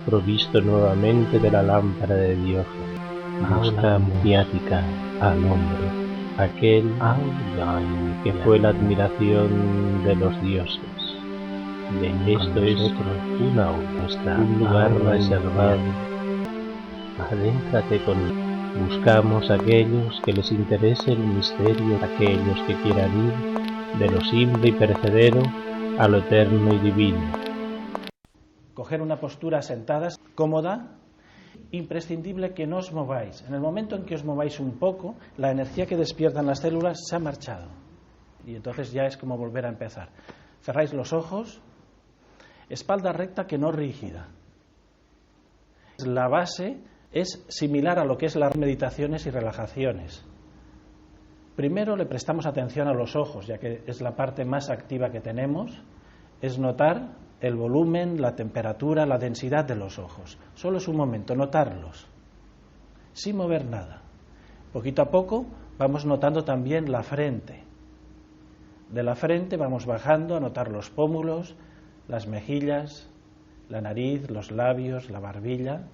provisto nuevamente de la lámpara de Dios, busca maniática al hombre, aquel que fue la admiración de los dioses. Esto es una obra, un lugar reservado. Adéntrate con buscamos a aquellos que les interese el misterio, aquellos que quieran ir de lo simple y perecedero a lo eterno y divino. Coger una postura sentada, cómoda, imprescindible que no os mováis. En el momento en que os mováis un poco, la energía que despiertan las células se ha marchado. Y entonces ya es como volver a empezar. Cerráis los ojos, espalda recta que no rígida. La base es similar a lo que es las meditaciones y relajaciones. Primero le prestamos atención a los ojos, ya que es la parte más activa que tenemos, es notar el volumen, la temperatura, la densidad de los ojos. Solo es un momento, notarlos, sin mover nada. Poquito a poco vamos notando también la frente. De la frente vamos bajando a notar los pómulos, las mejillas, la nariz, los labios, la barbilla,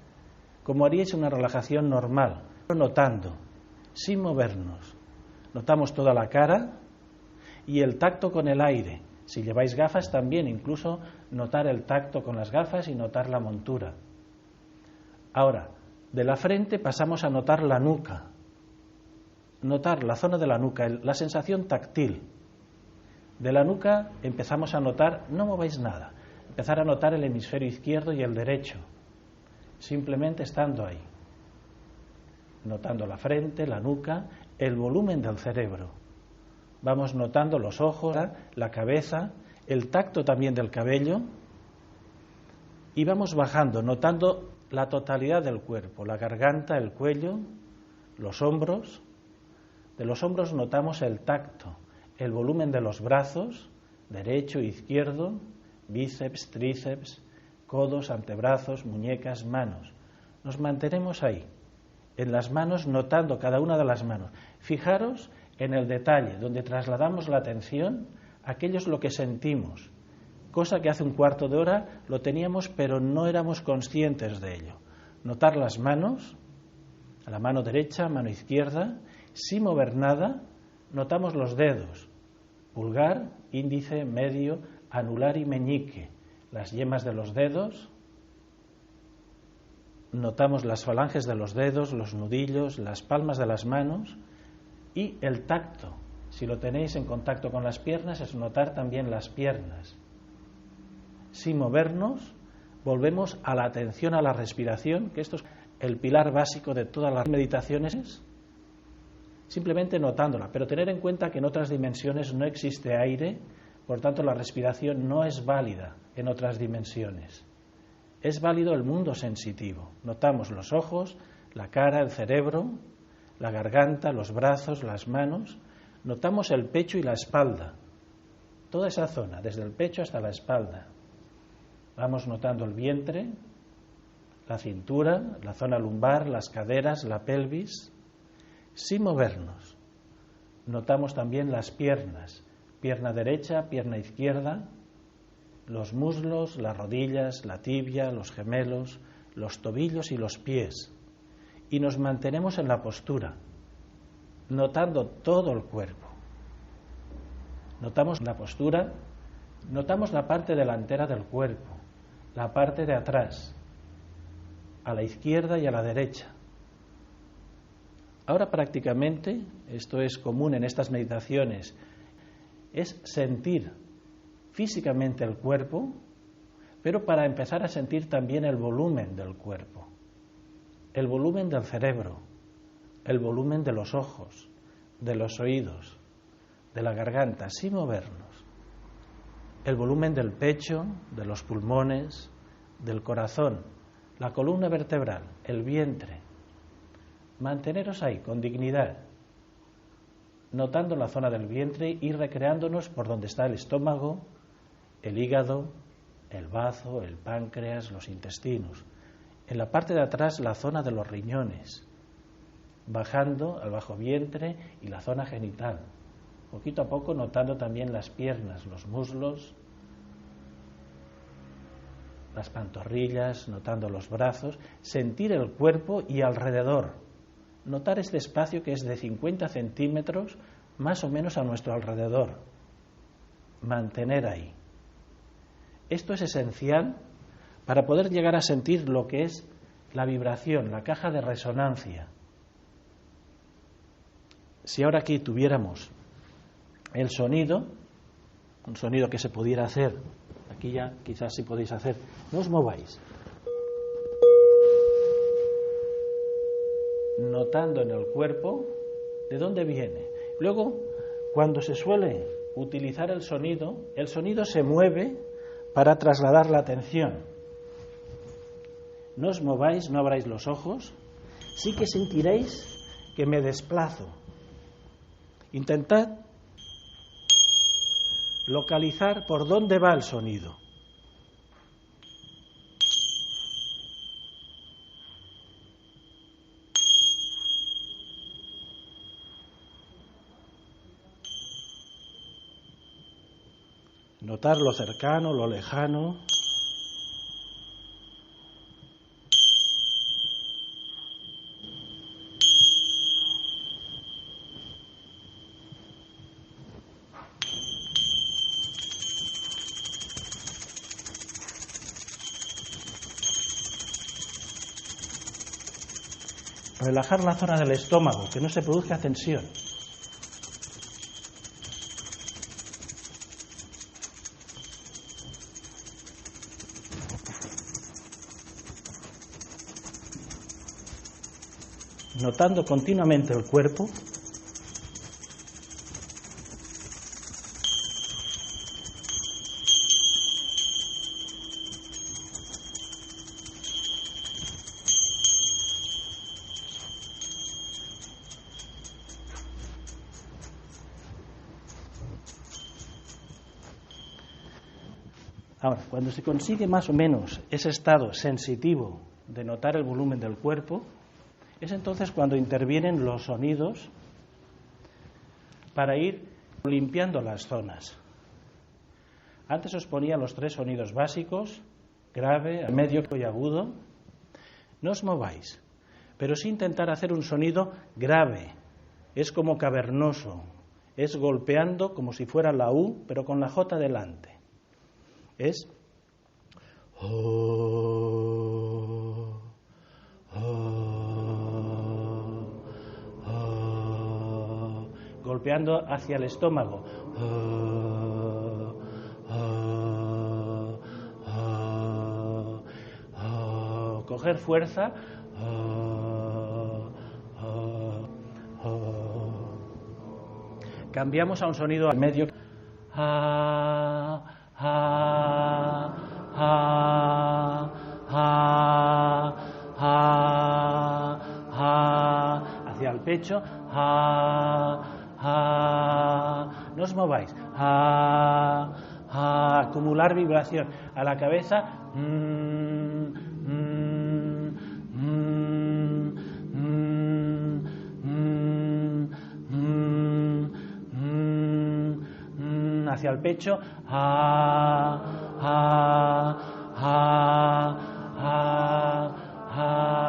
como haríais una relajación normal, notando, sin movernos. Notamos toda la cara y el tacto con el aire. Si lleváis gafas también, incluso notar el tacto con las gafas y notar la montura. Ahora, de la frente pasamos a notar la nuca. Notar la zona de la nuca, la sensación táctil. De la nuca empezamos a notar, no mováis nada, empezar a notar el hemisferio izquierdo y el derecho. Simplemente estando ahí, notando la frente, la nuca, el volumen del cerebro. Vamos notando los ojos, la cabeza, el tacto también del cabello y vamos bajando, notando la totalidad del cuerpo, la garganta, el cuello, los hombros. De los hombros notamos el tacto, el volumen de los brazos, derecho, izquierdo, bíceps, tríceps, codos, antebrazos, muñecas, manos. Nos mantenemos ahí, en las manos, notando cada una de las manos. Fijaros en el detalle, donde trasladamos la atención, aquello es lo que sentimos, cosa que hace un cuarto de hora lo teníamos, pero no éramos conscientes de ello. Notar las manos, la mano derecha, mano izquierda, sin mover nada, notamos los dedos, pulgar, índice, medio, anular y meñique. Las yemas de los dedos, notamos las falanges de los dedos, los nudillos, las palmas de las manos y el tacto. Si lo tenéis en contacto con las piernas, es notar también las piernas. Sin movernos, volvemos a la atención a la respiración, que esto es el pilar básico de todas las meditaciones, simplemente notándola, pero tener en cuenta que en otras dimensiones no existe aire, por tanto la respiración no es válida en otras dimensiones. Es válido el mundo sensitivo. Notamos los ojos, la cara, el cerebro, la garganta, los brazos, las manos. Notamos el pecho y la espalda. Toda esa zona, desde el pecho hasta la espalda. Vamos notando el vientre, la cintura, la zona lumbar, las caderas, la pelvis, sin movernos. Notamos también las piernas, pierna derecha, pierna izquierda, los muslos, las rodillas, la tibia, los gemelos, los tobillos y los pies. Y nos mantenemos en la postura, notando todo el cuerpo. Notamos la postura, notamos la parte delantera del cuerpo, la parte de atrás, a la izquierda y a la derecha. Ahora prácticamente, esto es común en estas meditaciones, es sentir físicamente el cuerpo, pero para empezar a sentir también el volumen del cuerpo, el volumen del cerebro, el volumen de los ojos, de los oídos, de la garganta, sin movernos, el volumen del pecho, de los pulmones, del corazón, la columna vertebral, el vientre. Manteneros ahí con dignidad, notando la zona del vientre y recreándonos por donde está el estómago, el hígado, el bazo, el páncreas, los intestinos. En la parte de atrás la zona de los riñones, bajando al bajo vientre y la zona genital. Poquito a poco notando también las piernas, los muslos, las pantorrillas, notando los brazos, sentir el cuerpo y alrededor, notar este espacio que es de 50 centímetros más o menos a nuestro alrededor, mantener ahí. Esto es esencial para poder llegar a sentir lo que es la vibración, la caja de resonancia. Si ahora aquí tuviéramos el sonido, un sonido que se pudiera hacer, aquí ya quizás sí podéis hacer, no os mováis, notando en el cuerpo de dónde viene. Luego, cuando se suele utilizar el sonido se mueve para trasladar la atención. No os mováis, no abráis los ojos, sí que sentiréis que me desplazo. Intentad localizar por dónde va el sonido. Notar lo cercano, lo lejano. Relajar la zona del estómago, que no se produzca tensión. Notando continuamente el cuerpo. Ahora, cuando se consigue más o menos ese estado sensitivo de notar el volumen del cuerpo, es entonces cuando intervienen los sonidos para ir limpiando las zonas. Antes os ponía los 3 sonidos básicos, grave, medio y agudo. No os mováis, pero sí intentar hacer un sonido grave. Es como cavernoso, es golpeando como si fuera la U, pero con la J delante. Es golpeando hacia el estómago. Coger fuerza. Cambiamos a un sonido al medio. Hacia el pecho. No os mováis. Acumular vibración a la cabeza. Hacia el pecho.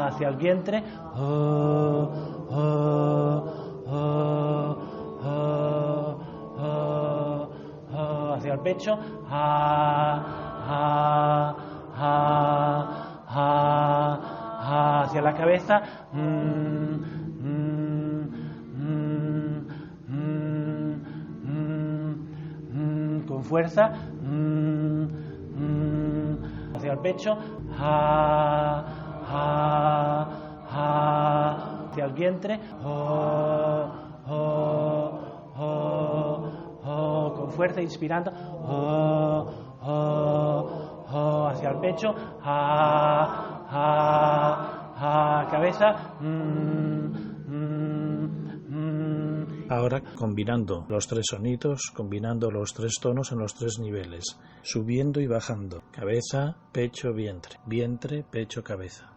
Hacia el vientre. Hacia el pecho. Hacia la cabeza. Con fuerza. Hacia el pecho. Hacia el vientre. Con fuerza, inspirando. Hacia el pecho. Cabeza. Ahora combinando los 3 sonidos, combinando los 3 tonos en los 3 niveles, subiendo y bajando. Cabeza, pecho, vientre. Vientre, pecho, cabeza.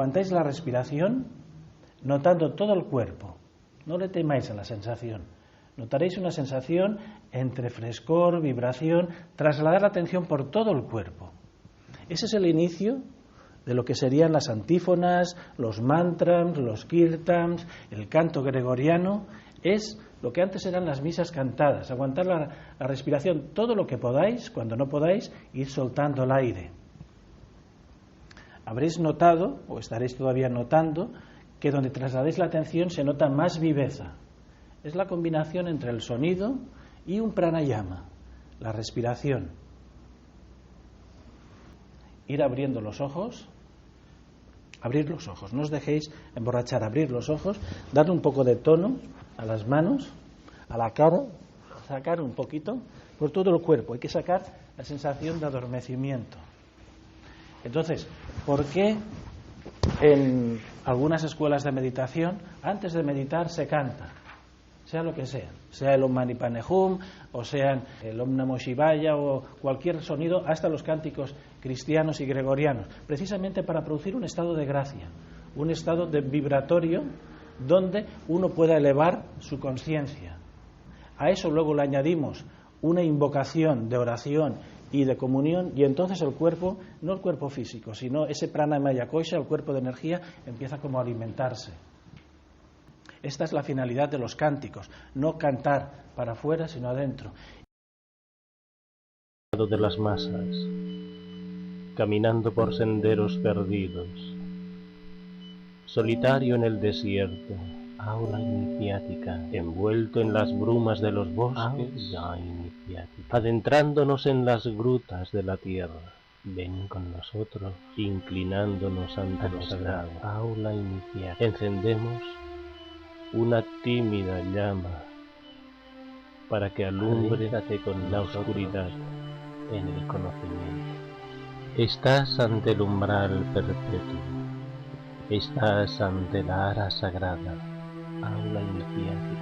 aguantáis la respiración notando todo el cuerpo. No le temáis a la sensación. Notaréis una sensación entre frescor, vibración, trasladar la atención por todo el cuerpo. Ese es el inicio de lo que serían las antífonas, los mantras, los kirtans, el canto gregoriano. Es lo que antes eran las misas cantadas, aguantar la respiración todo lo que podáis, cuando no podáis, ir soltando el aire. Habréis notado, o estaréis todavía notando, que donde trasladéis la atención se nota más viveza. Es la combinación entre el sonido y un pranayama, la respiración. Ir abriendo los ojos, abrir los ojos, no os dejéis emborrachar, abrir los ojos, darle un poco de tono a las manos, a la cara, sacar un poquito por todo el cuerpo. Hay que sacar la sensación de adormecimiento. Entonces, ¿por qué en algunas escuelas de meditación antes de meditar se canta? Sea lo que sea el Om Mani Padme Hum, o sea el Om Namo Shivaya, o cualquier sonido, hasta los cánticos cristianos y gregorianos, precisamente para producir un estado de gracia, un estado de vibratorio donde uno pueda elevar su conciencia. A eso luego le añadimos una invocación de oración y de comunión, y entonces el cuerpo, no el cuerpo físico, sino ese pranamaya kosha, el cuerpo de energía, empieza como a alimentarse. Esta es la finalidad de los cánticos, no cantar para afuera, sino adentro. De las masas, caminando por senderos perdidos, solitario en el desierto, aula iniciática, envuelto en las brumas de los bosques, adentrándonos en las grutas de la tierra. Ven con nosotros, inclinándonos ante lo sagrado, aula iniciática. Encendemos una tímida llama para que alumbre con la oscuridad en el conocimiento. Estás ante el umbral perpetuo, estás ante la ara sagrada, aula iniciática.